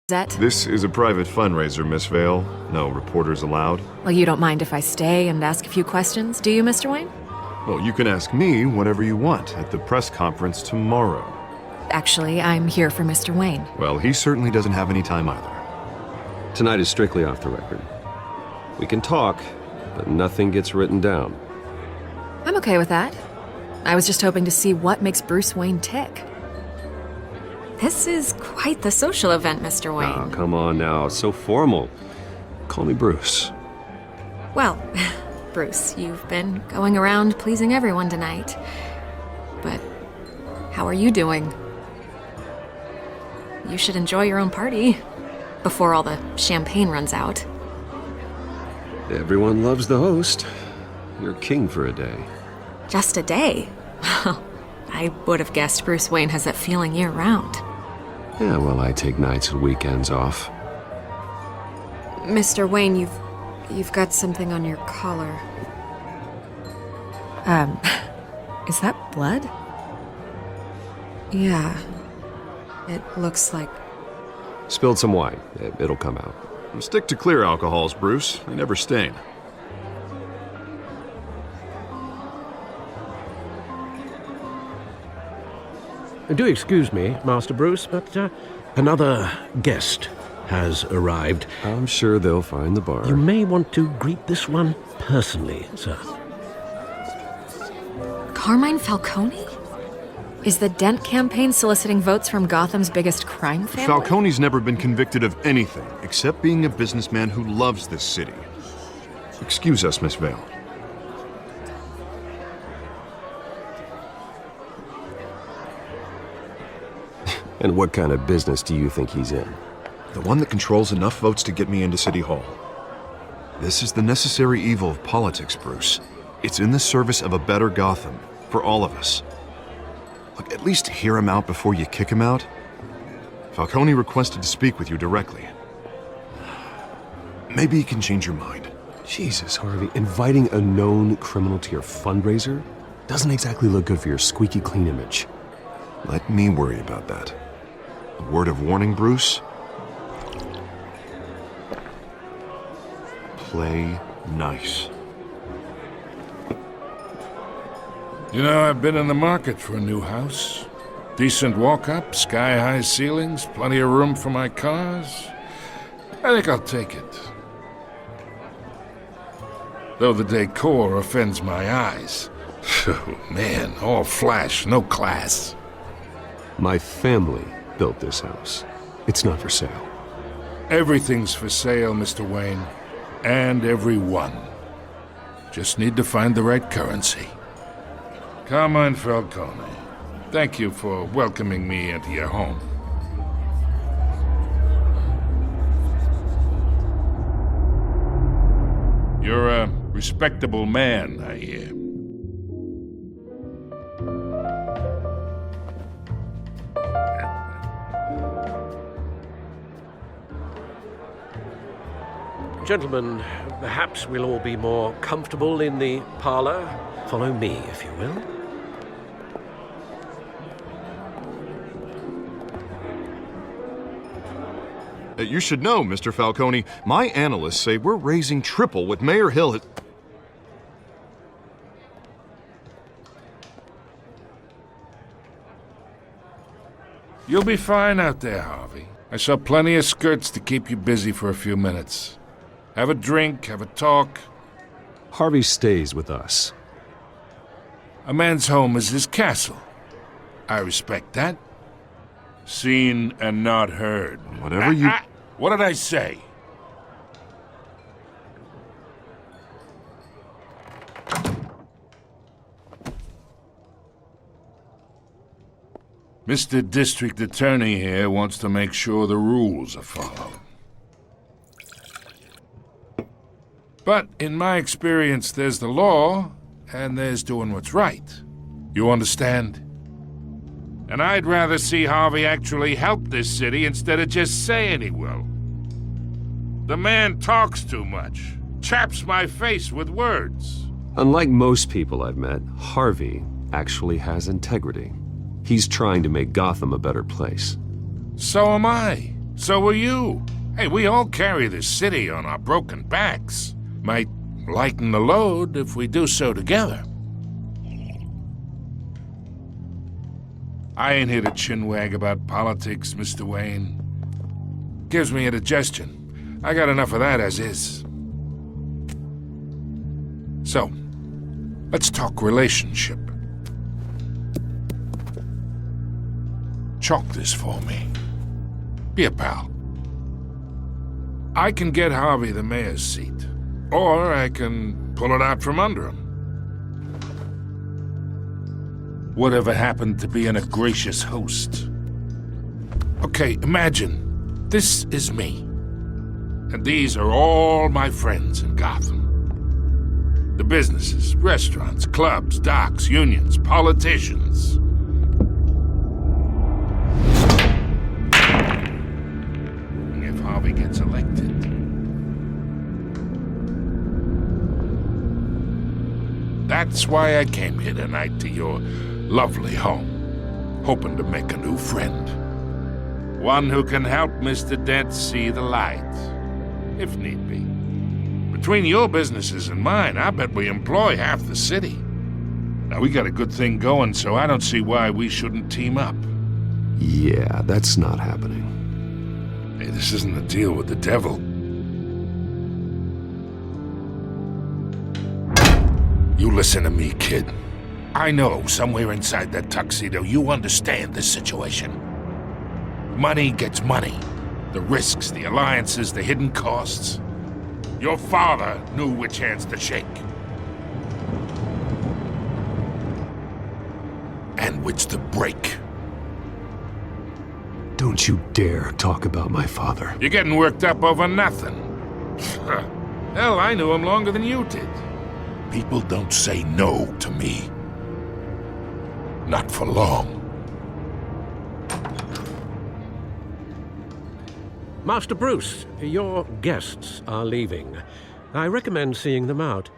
This is a private fundraiser, Miss Vale. No reporters allowed. Well, you don't mind if I stay and ask a few questions, do you, Mr. Wayne? Well, you can ask me whatever you want at the press conference tomorrow. Actually, I'm here for Mr. Wayne. Well, he certainly doesn't have any time either. Tonight is strictly off the record. We can talk, but nothing gets written down. I'm okay with that. I was just hoping to see what makes Bruce Wayne tick. This is quite the social event, Mr. Wayne. Oh, come on now. So formal. Call me Bruce. Well, Bruce, you've been going around pleasing everyone tonight. But how are you doing? You should enjoy your own party before all the champagne runs out. Everyone loves the host. You're king for a day. Just a day? I would have guessed Bruce Wayne has that feeling year-round. Yeah, well, I take nights and weekends off. Mr. Wayne, you've got something on your collar. Is that blood? Yeah. It looks like... Spilled some wine. It'll come out. Stick to clear alcohols, Bruce. They never stain. Do excuse me, Master Bruce, but another guest has arrived. I'm sure they'll find the bar. You may want to greet this one personally, sir. Carmine Falcone? Is the Dent campaign soliciting votes from Gotham's biggest crime family? Falcone's never been convicted of anything except being a businessman who loves this city. Excuse us, Miss Vale. And what kind of business do you think he's in? The one that controls enough votes to get me into City Hall. This is the necessary evil of politics, Bruce. It's in the service of a better Gotham, for all of us. Look, at least hear him out before you kick him out. Falcone requested to speak with you directly. Maybe he can change your mind. Jesus, Harvey, inviting a known criminal to your fundraiser doesn't exactly look good for your squeaky clean image. Let me worry about that. A word of warning, Bruce? Play nice. You know, I've been in the market for a new house. Decent walk-up, sky-high ceilings, plenty of room for my cars. I think I'll take it. Though the decor offends my eyes. Oh, man, all flash, no class. My family built this house. It's not for sale. Everything's for sale, Mr. Wayne. And everyone. Just need to find the right currency. Carmine Falcone, thank you for welcoming me into your home. You're a respectable man, I hear. Gentlemen, perhaps we'll all be more comfortable in the parlor. Follow me, if you will. You should know, Mr. Falcone, my analysts say we're raising triple what Mayor Hill has... You'll be fine out there, Harvey. I saw plenty of skirts to keep you busy for a few minutes. Have a drink, have a talk. Harvey stays with us. A man's home is his castle. I respect that. Seen and not heard. Whatever you... What did I say? Mr. District Attorney here wants to make sure the rules are followed. But in my experience, there's the law, and there's doing what's right. You understand? And I'd rather see Harvey actually help this city instead of just saying he will. The man talks too much, chaps my face with words. Unlike most people I've met, Harvey actually has integrity. He's trying to make Gotham a better place. So am I. So will you. Hey, we all carry this city on our broken backs. Might lighten the load if we do so together. I ain't here to chinwag about politics, Mr. Wayne. Gives me indigestion. I got enough of that as is. So, let's talk relationship. Chalk this for me. Be a pal. I can get Harvey the mayor's seat, or I can pull it out from under him. Whatever happened to being a gracious host? Okay, imagine, this is me. And these are all my friends in Gotham. The businesses, restaurants, clubs, docks, unions, politicians. If Harvey gets elected. That's why I came here tonight to your lovely home, hoping to make a new friend. One who can help Mr. Dent see the light, if need be. Between your businesses and mine, I bet we employ half the city. Now, we got a good thing going, so I don't see why we shouldn't team up. Yeah, that's not happening. Hey, this isn't a deal with the devil. You listen to me, kid. I know somewhere inside that tuxedo you understand this situation. Money gets money. The risks, the alliances, the hidden costs. Your father knew which hands to shake. And which to break. Don't you dare talk about my father. You're getting worked up over nothing. Hell, I knew him longer than you did. People don't say no to me. Not for long. Master Bruce, your guests are leaving. I recommend seeing them out.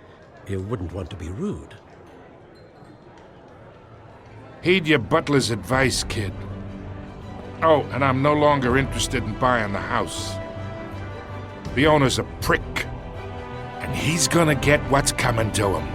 You wouldn't want to be rude. Heed your butler's advice, kid. Oh, and I'm no longer interested in buying the house. The owner's a prick, and he's gonna get what's coming to him.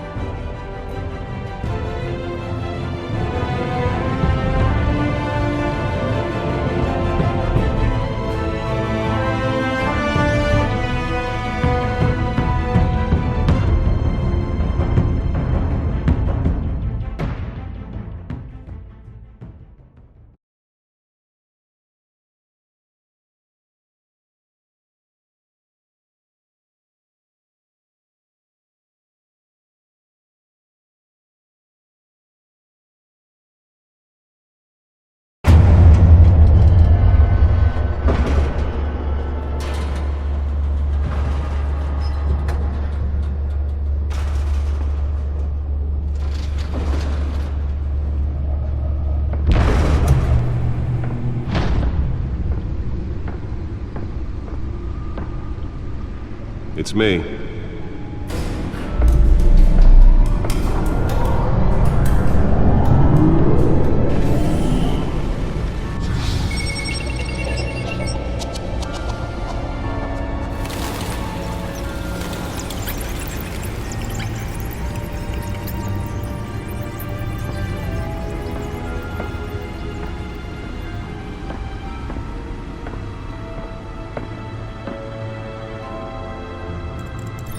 It's me.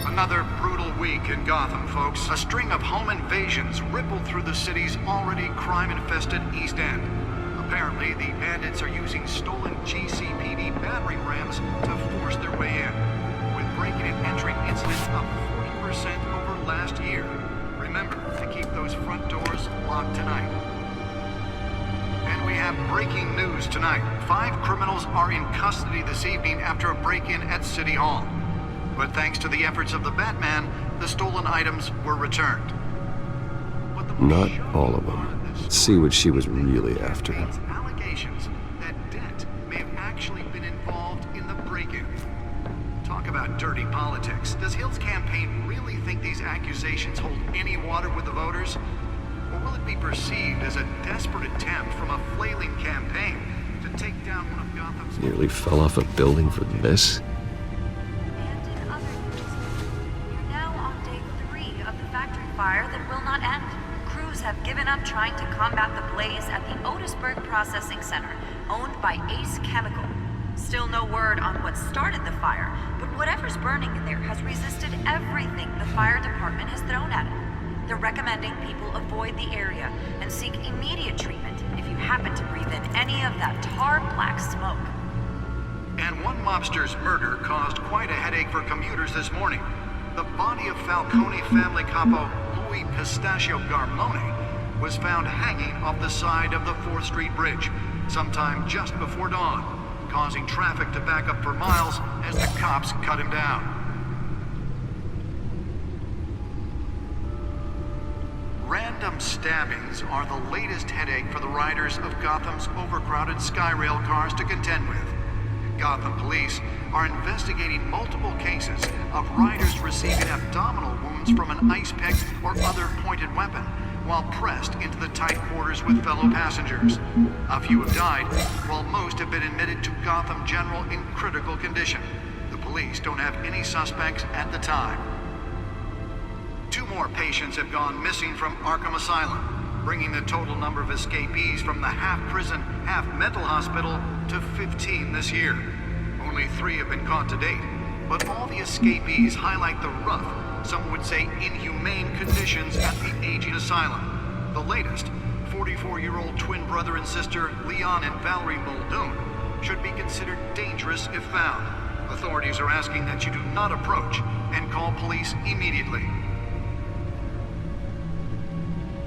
Another brutal week in Gotham, folks. A string of home invasions rippled through the city's already crime-infested East End. Apparently, the bandits are using stolen GCPD battering rams to force their way in, with breaking and entering incidents up 40% over last year. Remember to keep those front doors locked tonight. And we have breaking news tonight. 5 criminals are in custody this evening after a break-in at City Hall. But thanks to the efforts of the Batman, the stolen items were returned. But the Not all of them. Let's see what she was really after. Allegations that Dent may have actually been involved in the break-in. Talk about dirty politics. Does Hill's campaign really think these accusations hold any water with the voters? Or will it be perceived as a desperate attempt from a flailing campaign to to take down one of Gotham's... Nearly fell off a building for this. And in other news, you're now on day 3 of the factory fire that will not end. Crews have given up trying to combat the blaze at the Otisburg Processing Center, owned by Ace Chemical. Still no word on what started the fire, but whatever's burning in there has resisted everything the fire department has thrown at it. They're recommending people avoid the area and seek immediate treatment if you happen to breathe in any of that tar black smoke. And one mobster's murder caused quite a headache for commuters this morning. The body of Falcone family capo Louis Pistachio Garmone was found hanging off the side of the 4th Street Bridge sometime just before dawn, causing traffic to back up for miles as the cops cut him down. Random stabbings are the latest headache for the riders of Gotham's overcrowded Skyrail cars to contend with. Gotham police are investigating multiple cases of riders receiving abdominal wounds from an ice pick or other pointed weapon while pressed into the tight quarters with fellow passengers. A few have died, while most have been admitted to Gotham General in critical condition. The police don't have any suspects at the time. 2 more patients have gone missing from Arkham Asylum, bringing the total number of escapees from the half-prison, half-mental hospital to 15 this year. Only 3 have been caught to date, but all the escapees highlight the rough, some would say inhumane conditions at the aging asylum. The latest, 44-year-old twin brother and sister Leon and Valerie Muldoon, should be considered dangerous if found. Authorities are asking that you do not approach and call police immediately.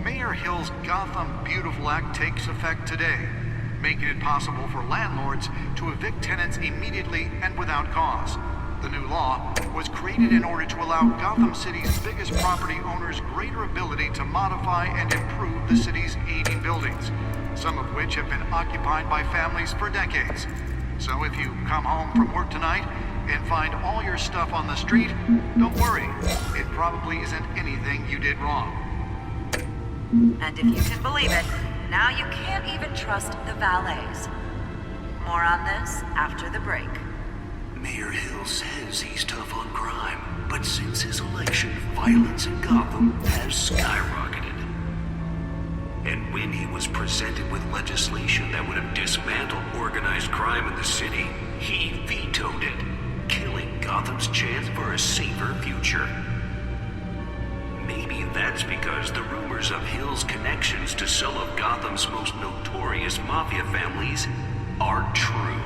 Mayor Hill's Gotham Beautiful Act takes effect today, making it possible for landlords to evict tenants immediately and without cause. The new law was created in order to allow Gotham City's biggest property owners greater ability to modify and improve the city's aging buildings, some of which have been occupied by families for decades. So if you come home from work tonight and find all your stuff on the street, don't worry. It probably isn't anything you did wrong. And if you can believe it, now you can't even trust the valets. More on this after the break. Mayor Hill says he's tough on crime, but since his election, violence in Gotham has skyrocketed. And when he was presented with legislation that would have dismantled organized crime in the city, he vetoed it, killing Gotham's chance for a safer future. Maybe that's because the rumors of Hill's connections to some of Gotham's most notorious mafia families are true.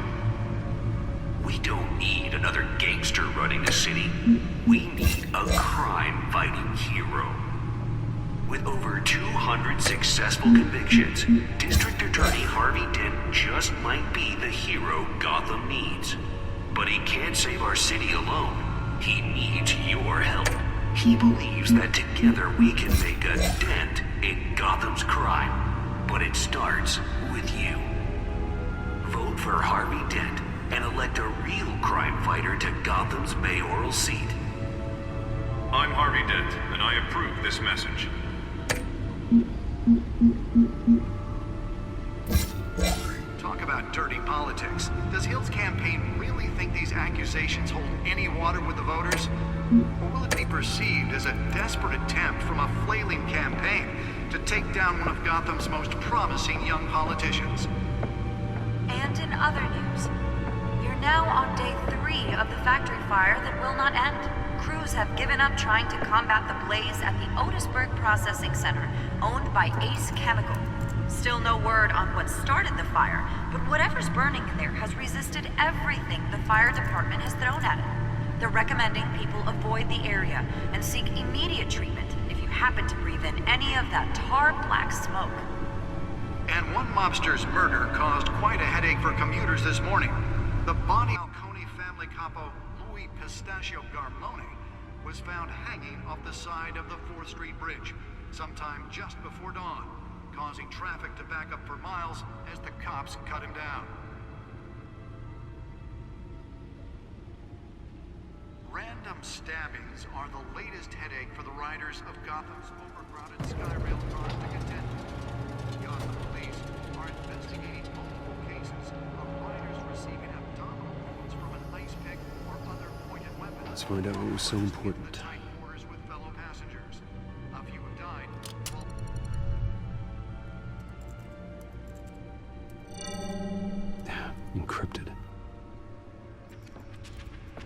We don't need another gangster running the city. We need a crime-fighting hero. With over 200 successful convictions, District Attorney Harvey Dent just might be the hero Gotham needs. But he can't save our city alone. He needs your help. He believes that together we can make a dent in Gotham's crime. But it starts with you. Vote for Harvey Dent and elect a real crime fighter to Gotham's mayoral seat. I'm Harvey Dent, and I approve this message. Talk about dirty politics. Does Hill's campaign really think these accusations hold any water with the voters? Or will it be perceived as a desperate attempt from a flailing campaign to take down one of Gotham's most promising young politicians? And in other news, you're now on day 3 of the factory fire that will not end. Crews have given up trying to combat the blaze at the Otisburg Processing Center, owned by Ace Chemical. Still no word on what started the fire, but whatever's burning in there has resisted everything the fire department has thrown at it. They're recommending people avoid the area and seek immediate treatment if you happen to breathe in any of that tar black smoke. And one mobster's murder caused quite a headache for commuters this morning. The body of Falcone family capo Louis Pistachio Garmone was found hanging off the side of the 4th Street Bridge sometime just before dawn, causing traffic to back up for miles as the cops cut him down. Random stabbings are the latest headache for the riders of Gotham's overcrowded Skyrail cars to contend with. Gotham police are investigating multiple cases risk of riders receiving abdominal wounds from an ice pick or other pointed weapons. Let's find out what was so important. Tight quarters with fellow passengers. A few have died. Encrypted.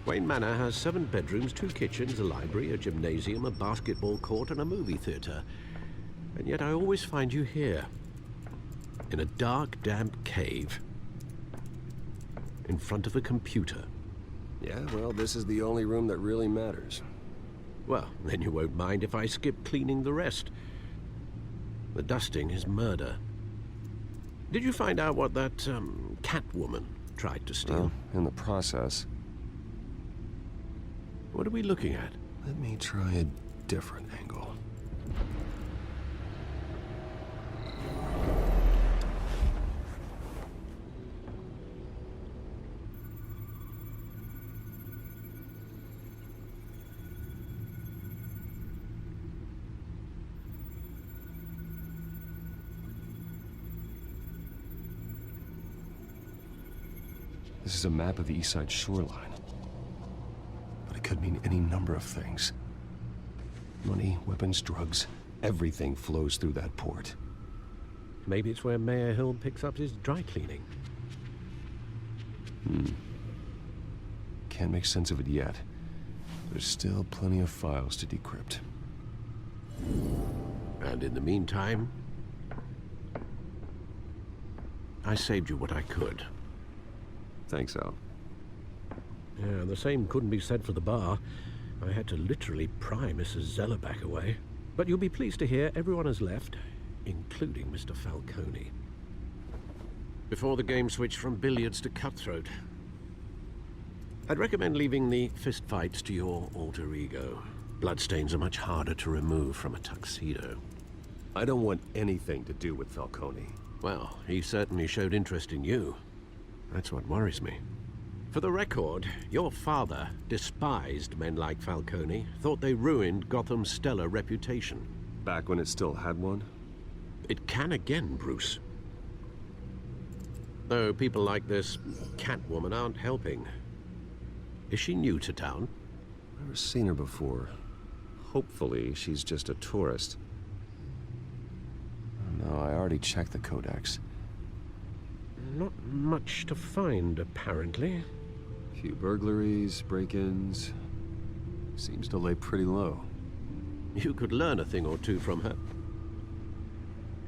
Wayne Manor has 7 bedrooms, 2 kitchens, a library, a gymnasium, a basketball court, and a movie theatre. And yet I always find you here, in a dark, damp cave, in front of a computer. Yeah, well, this is the only room that really matters. Well, then you won't mind if I skip cleaning the rest. The dusting is murder. Did you find out what that, Catwoman tried to steal? Well, in the process. What are we looking at? Let me try a different angle. This is a map of the East Side shoreline. But it could mean any number of things. Money, weapons, drugs, everything flows through that port. Maybe it's where Mayor Hill picks up his dry cleaning. Can't make sense of it yet. There's still plenty of files to decrypt. And in the meantime, I saved you what I could. Thanks, Al. Yeah, the same couldn't be said for the bar. I had to literally pry Mrs. Zellerback away. But you'll be pleased to hear everyone has left, including Mr. Falcone. Before the game switched from billiards to cutthroat. I'd recommend leaving the fistfights to your alter ego. Bloodstains are much harder to remove from a tuxedo. I don't want anything to do with Falcone. Well, he certainly showed interest in you. That's what worries me. For the record, your father despised men like Falcone, thought they ruined Gotham's stellar reputation. Back when it still had one? It can again, Bruce. Though people like this Catwoman aren't helping. Is she new to town? Never seen her before. Hopefully, she's just a tourist. No, I already checked the codex. Not much to find, apparently. A few burglaries, break-ins. Seems to lay pretty low. You could learn a thing or two from her.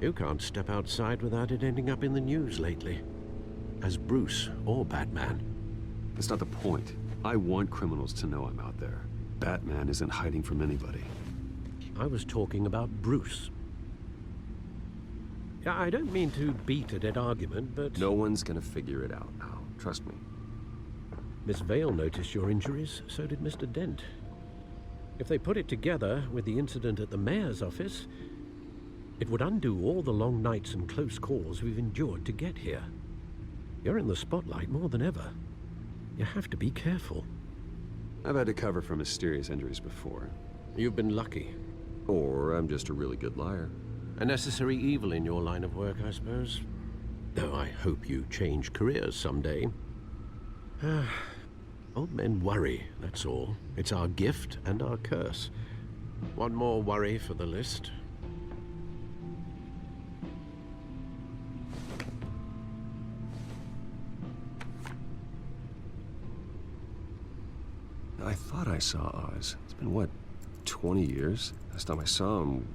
You can't step outside without it ending up in the news lately. As Bruce or Batman. That's not the point. I want criminals to know I'm out there. Batman isn't hiding from anybody. I was talking about Bruce. I don't mean to beat a dead argument, but... No one's gonna figure it out now. Trust me. Miss Vale noticed your injuries, so did Mr. Dent. If they put it together with the incident at the mayor's office, it would undo all the long nights and close calls we've endured to get here. You're in the spotlight more than ever. You have to be careful. I've had to cover for mysterious injuries before. You've been lucky. Or I'm just a really good liar. A necessary evil in your line of work, I suppose. Though I hope you change careers someday. Old men worry, that's all. It's our gift and our curse. One more worry for the list. I thought I saw Oz. It's been, what, 20 years? Last time I saw him,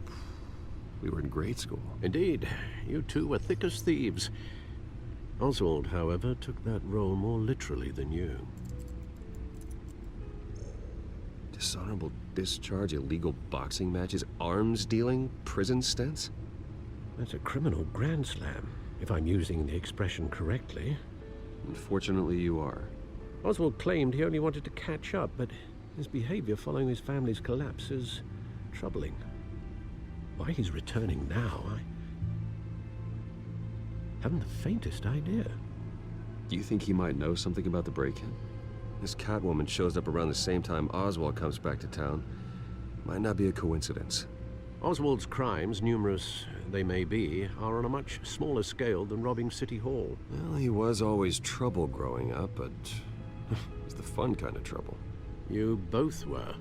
we were in grade school. Indeed. You two were thick as thieves. Oswald, however, took that role more literally than you. Dishonorable discharge, illegal boxing matches, arms dealing, prison stints? That's a criminal grand slam, if I'm using the expression correctly. Unfortunately, you are. Oswald claimed he only wanted to catch up, but his behavior following his family's collapse is troubling. Why he's returning now, I haven't the faintest idea. Do you think he might know something about the break-in? This Catwoman shows up around the same time Oswald comes back to town. Might not be a coincidence. Oswald's crimes, numerous they may be, are on a much smaller scale than robbing City Hall. Well, he was always trouble growing up, but it was the fun kind of trouble. You both were.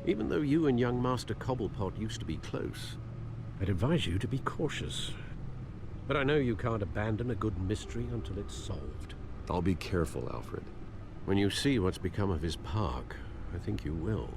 Even though you and young Master Cobblepot used to be close, I'd advise you to be cautious. But I know you can't abandon a good mystery until it's solved. I'll be careful, Alfred. When you see what's become of his park, I think you will.